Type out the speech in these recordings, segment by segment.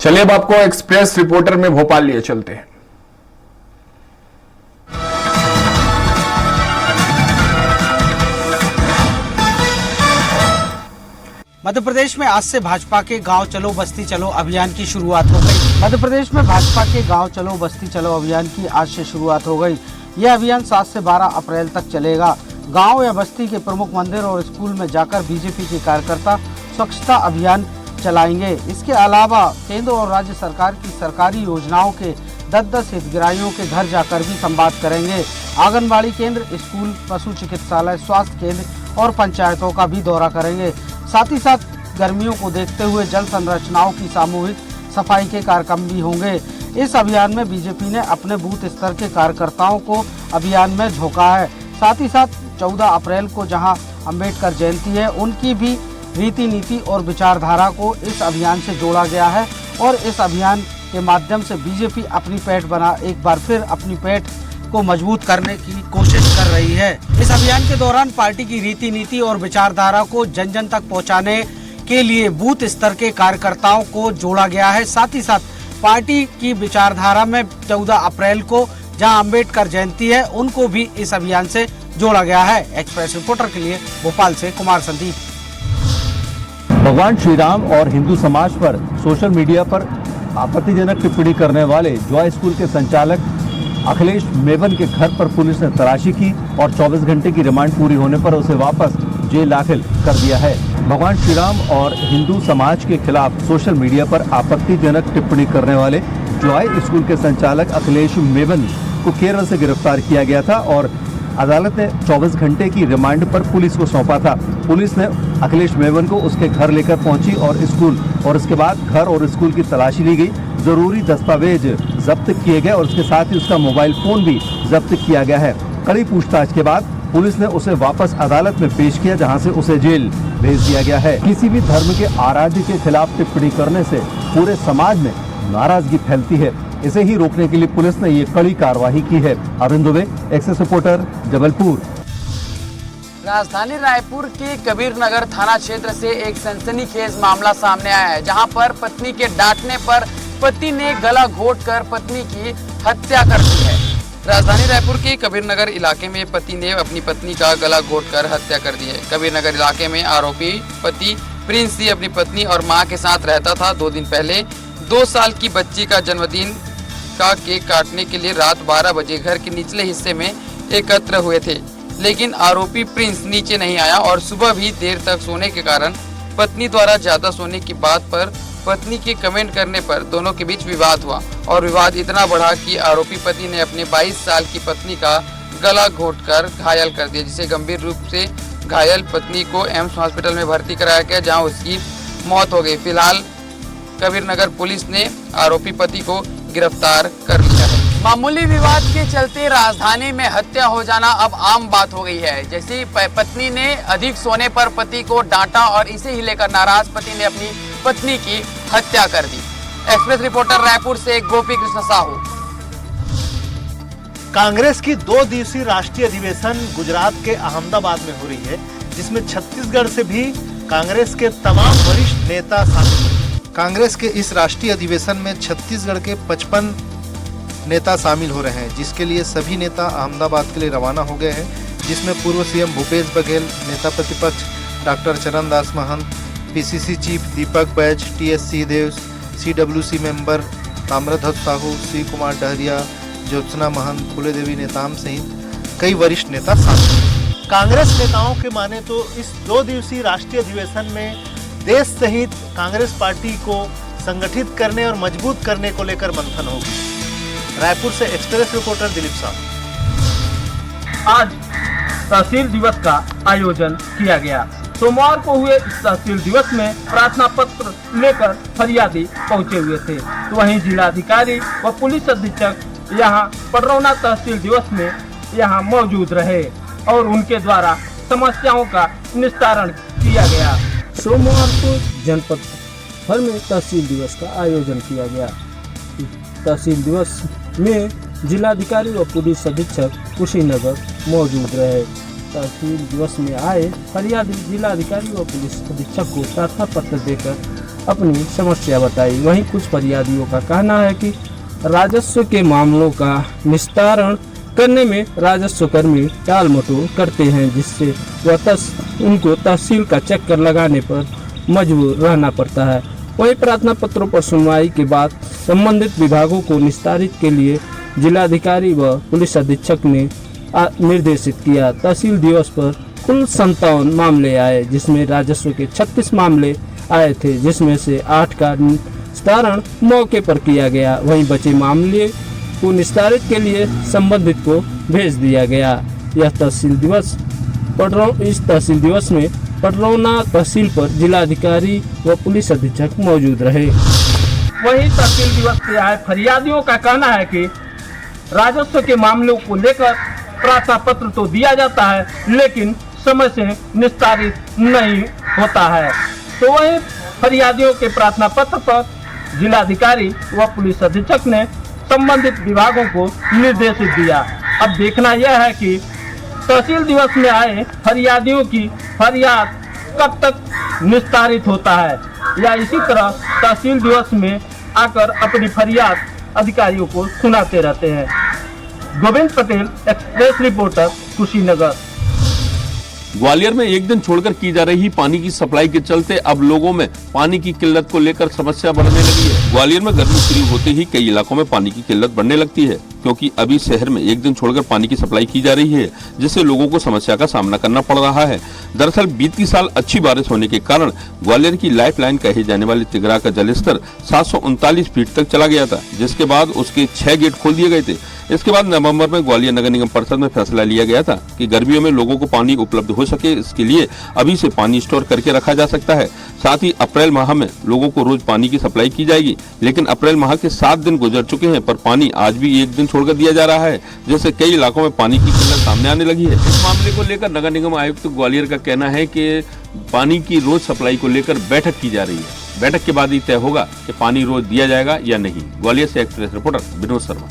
चलिए अब आपको एक्सप्रेस रिपोर्टर में भोपाल लिए चलते हैं। मध्य प्रदेश में आज से भाजपा के गांव चलो बस्ती चलो अभियान की शुरुआत हो गई। मध्य प्रदेश में भाजपा के गांव चलो बस्ती चलो अभियान की आज से शुरुआत हो गई। यह अभियान 7 से 12 अप्रैल तक चलेगा। गांव या बस्ती के प्रमुख मंदिर और स्कूल में जाकर बीजेपी के कार्यकर्ता स्वच्छता अभियान चलाएंगे। इसके अलावा केंद्र और राज्य सरकार की सरकारी योजनाओं के 10-10 हितग्राहियों के घर जाकर भी संवाद करेंगे। आंगनबाड़ी केंद्र, स्कूल, पशु चिकित्सालय, स्वास्थ्य केंद्र और पंचायतों का भी दौरा करेंगे। साथ ही साथ गर्मियों को देखते हुए जल संरचनाओं की सामूहिक सफाई के कार्यक्रम भी होंगे। इस अभियान में बीजेपी ने अपने बूथ स्तर के कार्यकर्ताओं को अभियान में झोंका है। साथ ही साथ 14 अप्रैल को जहां अंबेडकर जयंती है, उनकी भी रीति नीति और विचारधारा को इस अभियान से जोड़ा गया है और इस अभियान के माध्यम से बीजेपी एक बार फिर अपनी पैठ को मजबूत करने की कोशिश कर रही है। इस अभियान के दौरान पार्टी की रीति नीति और विचारधारा को जन जन तक पहुंचाने के लिए बूथ स्तर के कार्यकर्ताओं को जोड़ा गया है। साथ ही साथ पार्टी की विचारधारा में 14 अप्रैल को जहां अंबेडकर जयंती है, उनको भी इस अभियान से जोड़ा गया है। एक्सप्रेस रिपोर्टर के लिए भोपाल से कुमार संदीप। भगवान श्री राम और हिंदू समाज पर सोशल मीडिया पर आपत्तिजनक टिप्पणी करने वाले जॉय स्कूल के संचालक अखिलेश मेवन के घर पर पुलिस ने तलाशी की और 24 घंटे की रिमांड पूरी होने पर उसे वापस जेल दाखिल कर दिया है। भगवान श्री राम और हिंदू समाज के खिलाफ सोशल मीडिया पर आपत्तिजनक टिप्पणी करने वाले जॉय स्कूल के संचालक अखिलेश मेवन को केरल से गिरफ्तार किया गया था और अदालत ने 24 घंटे की रिमांड पर पुलिस को सौंपा था। पुलिस ने अखिलेश मेवन को उसके घर लेकर पहुंची और स्कूल और उसके बाद घर और स्कूल की तलाशी ली गई। जरूरी दस्तावेज जब्त किए गए और उसके साथ ही उसका मोबाइल फोन भी जब्त किया गया है। कड़ी पूछताछ के बाद पुलिस ने उसे वापस अदालत में पेश किया, जहां से उसे जेल भेज दिया गया है। किसी भी धर्म के आराध्य के खिलाफ टिप्पणी करने से पूरे समाज में नाराजगी फैलती है। इसे ही रोकने के लिए पुलिस ने ये कड़ी कार्रवाई की है। Arvind Dubey, access reporter, Jabalpur. राजधानी रायपुर के कबीर नगर थाना क्षेत्र से एक सनसनीखेज मामला सामने आया है, जहां पर पत्नी के डांटने पर पति ने गला घोंटकर पत्नी की हत्या कर दी है। राजधानी रायपुर के कबीर नगर इलाके में पति ने अपनी पत्नी का गला घोंटकर हत्या कर दी है। कबीर नगर इलाके में आरोपी पति प्रिंस ही अपनी पत्नी और मां के साथ रहता था। 2 दिन पहले 2 साल की बच्ची का जन्मदिन का केक काटने के लिए रात 12 बजे घर के निचले हिस्से में एकत्र हुए थे, लेकिन आरोपी प्रिंस नीचे नहीं आया और सुबह भी देर तक सोने के कारण पत्नी द्वारा ज्यादा सोने की बात पर पत्नी के कमेंट करने पर दोनों के बीच विवाद हुआ और विवाद इतना बढ़ा कि आरोपी पति ने अपने 22 साल की पत्नी का गला घोंटकर घायल कर दिया, जिसे गंभीर रूप से घायल पत्नी को एम्स हॉस्पिटल में भर्ती कराया गया, जहां उसकी मौत हो गई। फिलहाल कबीर नगर पुलिस ने आरोपी पति को गिरफ्तार कर लिया है। मामूली विवाद के चलते राजधानी में हत्या हो जाना अब आम बात हो गई है। जैसे पत्नी ने अधिक सोने पर पति को डांटा और इसे ही लेकर नाराज पति ने अपनी पत्नी की हत्या कर दी। एक्सप्रेस रिपोर्टर रायपुर से गोपी कृष्ण साहू। कांग्रेस की 2 दिवसीय राष्ट्रीय अधिवेशन गुजरात के अहमदाबाद में हो रही है, जिसमें छत्तीसगढ़ से भी कांग्रेस के तमाम वरिष्ठ नेता शामिल हैं। कांग्रेस के इस राष्ट्रीय अधिवेशन में छत्तीसगढ़ के 55 नेता शामिल हो रहे हैं, जिसके लिए सभी नेता अहमदाबाद के लिए रवाना हो गए हैं, जिसमें पूर्व सीएम भूपेश बघेल, नेता प्रतिपक्ष doctor Charan Das Mahant, PCC chief Deepak Baij, TS Singhdeo, CWC member Tamradhwaj Sahu, C Kumar Dahariya, Jyotsna Mahant, Phulodevi Netam सहित कई वरिष्ठ नेता शामिल हैं। कांग्रेस नेताओं के माने तो इस 2 दिवसीय राष्ट्रीय अधिवेशन में देश सहित कांग्रेस पार्टी को संगठित करने और मजबूत करने को लेकर मंथन होगी। रायपुर से एक्सप्रेस रिपोर्टर दिलीप साहू। आज तहसील दिवस का आयोजन किया गया। सोमवार को हुए इस तहसील दिवस में प्रार्थना पत्र लेकर फरियादी पहुंचे हुए थे, तो वहीं जिलाधिकारी व पुलिस अधीक्षक यहां पडरौना तहसील दिवस में यहां मौजूद रहे और उनके द्वारा समस्याओं का निस्तारण किया गया। सोमवार को जनपद भर में तहसील दिवस का आयोजन किया गया। तहसील दिवस में जिलाधिकारी व पुलिस अधीक्षक कुशीनगर मौजूद रहे। तहसील दिवस में आए फरियादी जिलाधिकारी व पुलिस अधीक्षक को प्रार्थना पत्र देकर अपनी समस्या बताई। वहीं कुछ फरियादियों का कहना है कि राजस्व के मामलों का निस्तारण करने में राजस्व कर्मी टाल मटोल करते हैं, जिससे उनको तहसील का चक्कर लगाने पर मजबूर रहना पड़ता है। वहीं प्रार्थना पत्रों पर सुनवाई के बाद संबंधित विभागों को निस्तारित के लिए जिलाधिकारी व पुलिस अधीक्षक ने निर्देशित किया। तहसील दिवस पर कुल 57 मामले आए, जिसमें राजस्व के 36 मामले आए थे, जिसमें से 8 का निस्तारण मौके पर किया गया। वहीं बचे मामले को निस्तारित के लिए संबंधित को भेज दिया गया। इस तहसील दिवस में पटरौना तहसील पर जिलाधिकारी व पुलिस अधीक्षक मौजूद रहे। वहीं तहसील दिवस से आए फरियादियों का कहना है कि राजस्व के मामलों को लेकर प्रार्थना पत्र तो दिया जाता है, लेकिन समय से निस्तारित नहीं होता है। तो वहीं फरियादियों के प्रार्थना पत्र पर जिलाधिकारी व पुलिस अधीक्षक ने संबंधित विभागों को निर्देशित दिया। अब देखना यह है कि तहसील दिवस में आए फरियादियों की फरियाद कब तक निस्तारित होता है, या इसी तरह तहसील दिवस में आकर अपनी फरियाद अधिकारियों को सुनाते रहते हैं। Govind Patel, express reporter, Kushinagar. ग्वालियर में एक दिन छोड़कर की जा रही पानी की सप्लाई के चलते अब लोगों में पानी की किल्लत को लेकर समस्या बढ़ने लगी है। ग्वालियर में गर्मी शुरू होते ही कई इलाकों में पानी की किल्लत बढ़ने लगती है, क्योंकि अभी शहर में एक दिन छोड़कर पानी की सप्लाई की जा रही है, जिससे लोगों को समस्या का सामना करना पड़ रहा है। दरअसल बीती साल अच्छी बारिश होने के कारण ग्वालियर की लाइफ लाइन कहे जाने वाली तिगरा का जलस्तर 739 फीट तक चला गया था, जिसके बाद उसके 6 गेट खोल दिए गए थे। इसके बाद नवंबर में ग्वालियर नगर निगम परिषद में फैसला लिया गया था कि गर्मियों में लोगों को पानी उपलब्ध हो सके, इसके लिए अभी से पानी स्टोर करके रखा जा सकता है। साथ ही अप्रैल माह में लोगों को रोज पानी की सप्लाई की जाएगी, लेकिन अप्रैल माह के 7 दिन गुजर चुके हैं, पर पानी आज भी एक दिन छोड़कर दिया जा रहा है, जिससे कई इलाकों में पानी की किल्लत सामने आने लगी है। इस मामले को लेकर नगर निगम आयुक्त ग्वालियर का कहना है कि पानी की रोज सप्लाई को लेकर बैठक की जा रही है। बैठक के बाद ही तय होगा कि पानी रोज दिया जाएगा या नहीं। ग्वालियर से एक्सप्रेस रिपोर्टर विनोद शर्मा।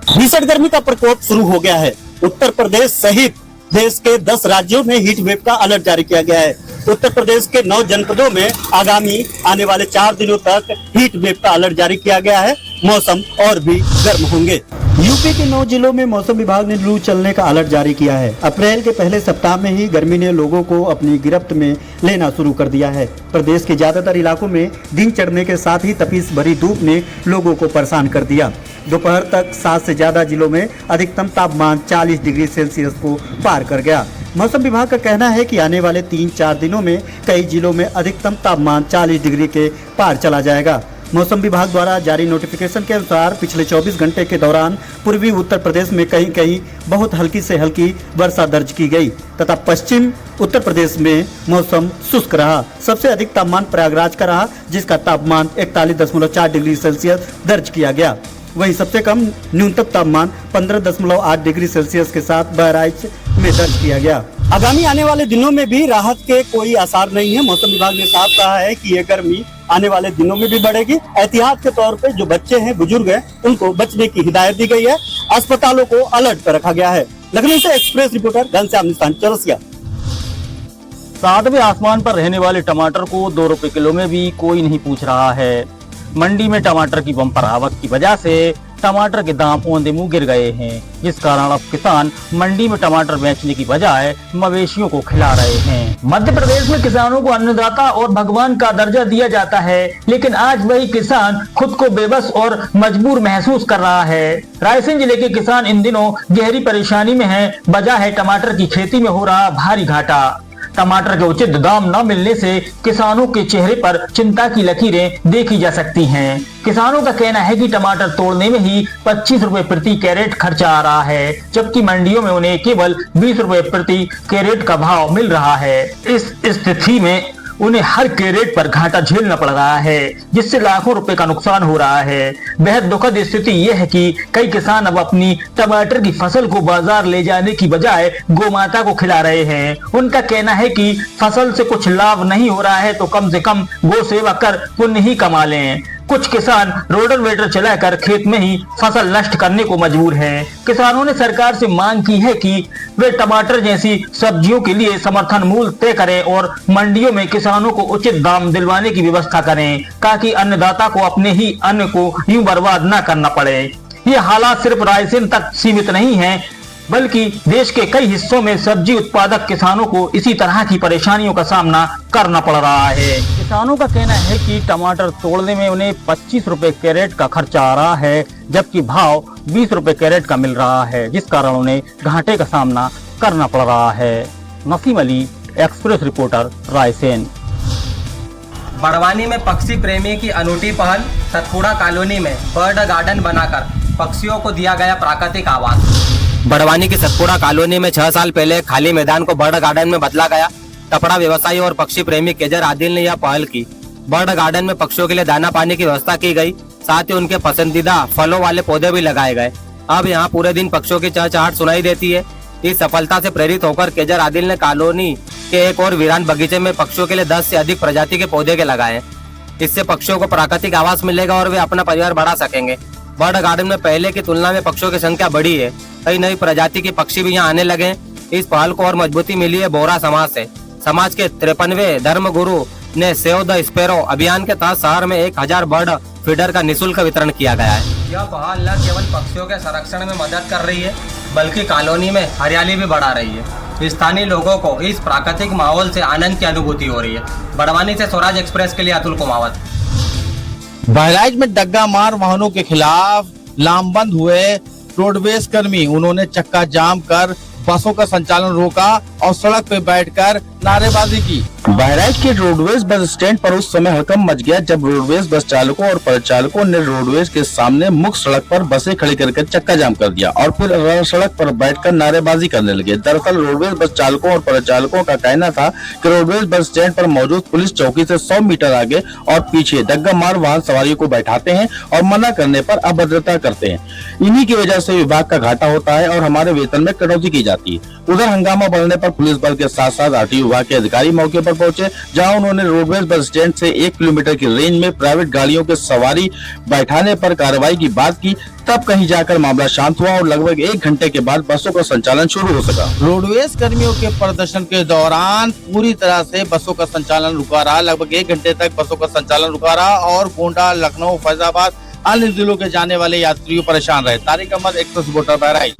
भीषण गर्मी का प्रकोप शुरू हो गया है। उत्तर प्रदेश सहित देश के 10 राज्यों में हीट वेव का अलर्ट जारी किया गया है। उत्तर प्रदेश के 9 जनपदों में आगामी आने वाले 4 दिनों तक हीट वेव का अलर्ट जारी किया गया है। मौसम और भी गर्म होंगे। यूपी के 9 जिलों में मौसम विभाग ने लू चलने का अलर्ट जारी किया है। अप्रैल के पहले सप्ताह में ही गर्मी ने लोगों को अपनी गिरफ्त में लेना शुरू कर दिया है। प्रदेश के ज्यादातर इलाकों में दिन चढ़ने के साथ ही तपीस भरी धूप ने लोगों को परेशान कर दिया। दोपहर तक 7 से ज्यादा जिलों में अधिकतम तापमान 40 डिग्री सेल्सियस को पार कर गया। मौसम विभाग का कहना है कि आने वाले 3-4 दिनों में कई जिलों में अधिकतम तापमान 40 डिग्री के पार चला जाएगा। मौसम विभाग द्वारा जारी नोटिफिकेशन के अनुसार पिछले 24 घंटे के दौरान पूर्वी उत्तर प्रदेश में कहीं कहीं बहुत हल्की से हल्की वर्षा दर्ज की गई तथा पश्चिम उत्तर प्रदेश में मौसम शुष्क रहा। सबसे अधिक तापमान प्रयागराज का रहा, जिसका तापमान 41.4 डिग्री सेल्सियस दर्ज किया गया। वहीं सबसे कम न्यूनतम तापमान 15.8 डिग्री सेल्सियस के साथ बहराइच में दर्ज किया गया। आगामी आने वाले दिनों में भी राहत के कोई आसार नहीं है। मौसम विभाग ने साफ कहा है कि ये गर्मी आने वाले दिनों में भी बढ़ेगी। एहतियात के तौर पे जो बच्चे हैं, बुजुर्ग हैं, उनको बचने की हिदायत दी गई है। अस्पतालों को अलर्ट पर रखा गया है। लखनऊ से एक्सप्रेस रिपोर्टर घनश्याम निशान चौरसिया। 7वें आसमान पर रहने वाले टमाटर को 2 रुपए किलो में भी कोई नहीं पूछ रहा है। मंडी में टमाटर की बम्पर आवक की वजह से टमाटर के दाम औंधे मुंह गिर गए हैं, जिस कारण अब किसान मंडी में टमाटर बेचने की बजाय मवेशियों को खिला रहे हैं। मध्य प्रदेश में किसानों को अन्नदाता और भगवान का दर्जा दिया जाता है, लेकिन आज वही किसान खुद को बेबस और मजबूर महसूस कर रहा है। रायसेन जिले के किसान इन दिनों गहरी परेशानी में हैं। वजह है टमाटर की खेती में हो रहा भारी घाटा। टमाटर के उचित दाम न मिलने से किसानों के चेहरे पर चिंता की लकीरें देखी जा सकती हैं। किसानों का कहना है कि टमाटर तोड़ने में ही 25 रुपए प्रति कैरेट खर्चा आ रहा है, जबकि मंडियों में उन्हें केवल 20 रुपए प्रति कैरेट का भाव मिल रहा है। इस स्थिति में उन्हें हर कैरेट पर घाटा झेलना पड़ रहा है, जिससे लाखों रुपए का नुकसान हो रहा है। बेहद दुखद स्थिति यह है कि कई किसान अब अपनी टमाटर की फसल को बाजार ले जाने की बजाय गोमाता को खिला रहे हैं। उनका कहना है कि फसल से कुछ लाभ नहीं हो रहा है तो कम से कम गो सेवा कर पुण्य ही कमा लें। कुछ किसान रोटावेटर चलाकर खेत में ही फसल नष्ट करने को मजबूर हैं। किसानों ने सरकार से मांग की है कि वे टमाटर जैसी सब्जियों के लिए समर्थन मूल्य तय करें और मंडियों में किसानों को उचित दाम दिलवाने की व्यवस्था करें, ताकि अन्नदाता को अपने ही अन्न को यूं बर्बाद न करना पड़े। ये हालात सिर्फ रायसेन तक सीमित नहीं है, बल्कि देश के कई हिस्सों में सब्जी उत्पादक किसानों को इसी तरह की परेशानियों का सामना करना पड़ रहा है। किसानों का कहना है कि टमाटर तोड़ने में उन्हें 25 रुपए कैरेट का खर्चा आ रहा है, जबकि भाव 20 रुपए कैरेट का मिल रहा है, जिस कारण उन्हें घाटे का सामना करना पड़ रहा है। Naseem Ali, express reporter, Raisen. बड़वानी में पक्षी प्रेमी की अनूठी पहल, सतपुड़ा कॉलोनी में बर्ड गार्डन बनाकर पक्षियों को दिया गया प्राकृतिक आवास। बड़वानी की सतपुड़ा कॉलोनी में 6 साल पहले खाली मैदान को बर्ड गार्डन में बदला गया। कपड़ा व्यवसायी और पक्षी प्रेमी केजर आदिल ने यह पहल की। बर्ड गार्डन में पक्षियों के लिए दाना पानी की व्यवस्था की गई, साथ ही उनके पसंदीदा फलों वाले पौधे भी लगाए गए। अब यहाँ पूरे दिन पक्षियों की चहचहाट सुनाई देती है। इस सफलता से प्रेरित होकर केजर आदिल ने कॉलोनी के एक और वीरान बगीचे में पक्षियों के लिए 10 से अधिक प्रजाति के पौधे के लगाए। इससे पक्षियों को प्राकृतिक आवास मिलेगा और वे अपना परिवार बढ़ा सकेंगे। बर्ड गार्डन में पहले की तुलना में पक्षियों की संख्या बढ़ी है। कई नई प्रजाति के पक्षी भी यहाँ आने लगे। इस पहल को और मजबूती मिली है बोहरा समाज से। समाज के 53वें धर्म गुरु ने सेव द स्पैरो अभियान के तहत शहर में 1000 बर्ड फीडर का निःशुल्क वितरण किया गया है। यह पहल न केवल पक्षियों के संरक्षण में मदद कर रही है, बल्कि कॉलोनी में हरियाली भी बढ़ा रही है। स्थानीय लोगों को इस प्राकृतिक माहौल से आनंद की अनुभूति हो रही है। बड़वानी से स्वराज एक्सप्रेस के लिए अतुल कुमावत। बहराइच में डग्गा मार वाहनों के खिलाफ लामबंद हुए रोडवेज कर्मी। उन्होंने चक्का जाम कर बसों का संचालन रोका और सड़क पर बैठकर नारेबाजी की। बहराइच के रोडवेज बस स्टैंड पर उस समय हड़कंप मच गया जब रोडवेज बस चालकों और परिचालकों ने रोडवेज के सामने मुख्य सड़क पर बसें खड़ी करके चक्का जाम कर दिया और फिर सड़क पर बैठकर नारेबाजी करने लगे। दरअसल रोडवेज बस चालकों और परिचालकों का कहना था कि रोडवेज बस स्टैंड पर मौजूद पुलिस चौकी से 100 मीटर आगे और पीछे डग्गा मार वाहन सवारियों को बैठाते हैं और मना करने पर अभद्रता करते हैं। इन्हीं की वजह से विभाग का घाटा होता है और हमारे वेतन में कटौती की जाती है। उधर हंगामा बढ़ने पर पुलिस बल के साथ साथ आरटीओ विभाग के अधिकारी मौके पर पहुंचे, जहां उन्होंने रोडवेज बस स्टैंड से 1 किलोमीटर की रेंज में प्राइवेट गाड़ियों के सवारी बैठाने पर कार्रवाई की बात की। तब कहीं जाकर मामला शांत हुआ और लगभग 1 घंटे के बाद बसों का संचालन शुरू हो सका। रोडवेज कर्मियों के प्रदर्शन के दौरान पूरी तरह से बसों का संचालन रुका रहा। लगभग 1 घंटे तक बसों का संचालन रुका रहा और गोंडा, लखनऊ, फैजाबाद अन्य जिलों के जाने वाले यात्रियों परेशान रहे। Tariq Ahmed, express reporter, Bahraich.